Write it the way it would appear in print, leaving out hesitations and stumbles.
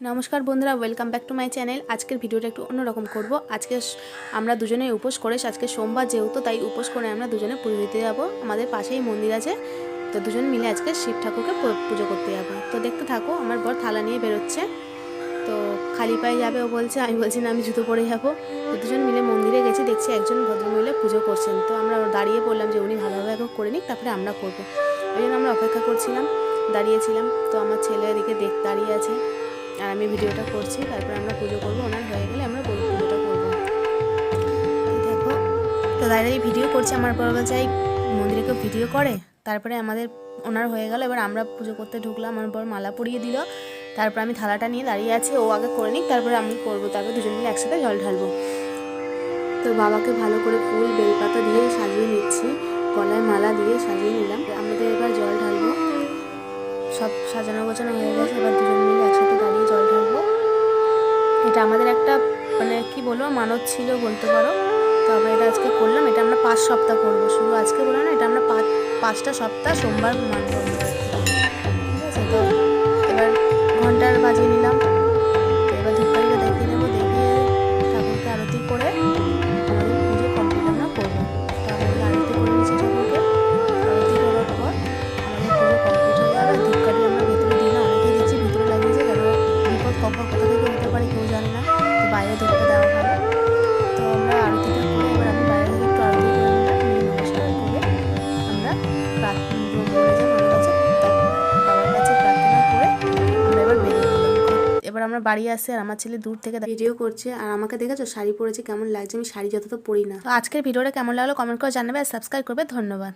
নমস্কার বন্ধুরা, welcome back to my channel. আজকের ভিডিওটা একটু অন্যরকম করব। আজকে আমরা দুজনে উপোস করে, আজকে সোমবার যেহেতু, তাই উপোস করে আমরা দুজনে পুজো দিতে যাবো। আমাদের পাশেই মন্দির আছে, তো দুজন মিলে আজকে শিব ঠাকুরকে পুজো করতে যাবো। তো দেখতে থাকো। আমার বর থালা নিয়ে বেরোচ্ছে, তো খালি পায়ে যাবে ও বলছে, আমি বলছি না, আমি জুতো পরে যাবো। তো দুজন মিলে মন্দিরে গেছি, দেখছি একজন ভদ্রমহিলা পুজো করছেন। তো আমরা দাঁড়িয়ে পড়লাম যে উনি ভালোভাবে একবার করে নিক, তারপরে আমরা করবো। ওই জন্য আমরা অপেক্ষা করছিলাম, দাঁড়িয়েছিলাম। তো আমার ছেলে এদিকে দাঁড়িয়ে আছে আর আমি ভিডিওটা করছি। তারপরে আমরা পুজো করবো, ওনার হয়ে গেলে আমরা পুজোটা করবো। দেখো, তো দাঁড়িয়ে ভিডিও করছি। আমার বড় বাচ্চাই মন্দিরে কেউ ভিডিও করে। তারপরে আমাদের ওনার হয়ে গেল, এবার আমরা পুজো করতে ঢুকলাম। আমার বড় মালা পরিয়ে দিল, তারপর আমি থালাটা নিয়ে দাঁড়িয়ে আছি, ও আগে করে নিক, তারপরে আমি করবো। তারপর দুজন মিলে একসাথে জল ঢালবো। তো বাবাকে ভালো করে ফুল বেলপাতা দিয়ে সাজিয়ে নিচ্ছি, গলায় মালা দিয়ে সাজিয়ে নিলাম। আমাদের এবার জল ঢালবো, সব সাজানো গোছানো হয়ে গেছে। এবার দুজন মিলে একসাথে দাঁড়িয়ে জল ঢালবো। এটা আমাদের একটা মানে কি বলবো, মানত ছিল বলতে পারো। তো আমরা এটা আজকে করলাম। এটা আমরা 5 সপ্তাহ করবো, শুধু আজকে বললাম না, এটা আমরা 5টা সপ্তাহ সোমবার মানবো। ঠিক আছে, তো এবার ঘন্টার বাজিয়ে নিলাম। তো এবার ধূপকাঠিটা দেখে নেবো, দেখে ঠাকুরকে আরতি করে আমাদের পুজো কমপ্লিট আমরা করবো। তো আমরা আরতি করে নিচ্ছি ঠাকুরকে। আরতি করার পর আমাদের পুজো কমপ্লিট হয়ে যাবে। ধূপকাঠি আমরা ভেতরে দিই না, অনেকেই দিচ্ছি ভিতরে লাগিয়েছে, কারণ বিপদ কখন কোথা থেকে হতে পারে কেউ জানে না। তো বাইরে ধূপটা দেওয়া ভালো। তো আমরা আরতিটা করে এবার আমি বাইরে থেকে একটু আরতি করে নিলাম। নমস্কার করে আমরা বাবার কাছে প্রার্থনা করে আমরা এবার বেরিয়ে গেলাম। এবার আমরা বাড়ি আসি, আর আমার ছেলে দূর থেকে ভিডিও করছে। আর আমাকে দেখেছো শাড়ি পরেছে, কেমন লাগছে? আমি শাড়ি যত তো পরি না। তো আজকের ভিডিওটা কেমন লাগলো কমেন্ট করে জানাবে, আর সাবস্ক্রাইব করবে। ধন্যবাদ।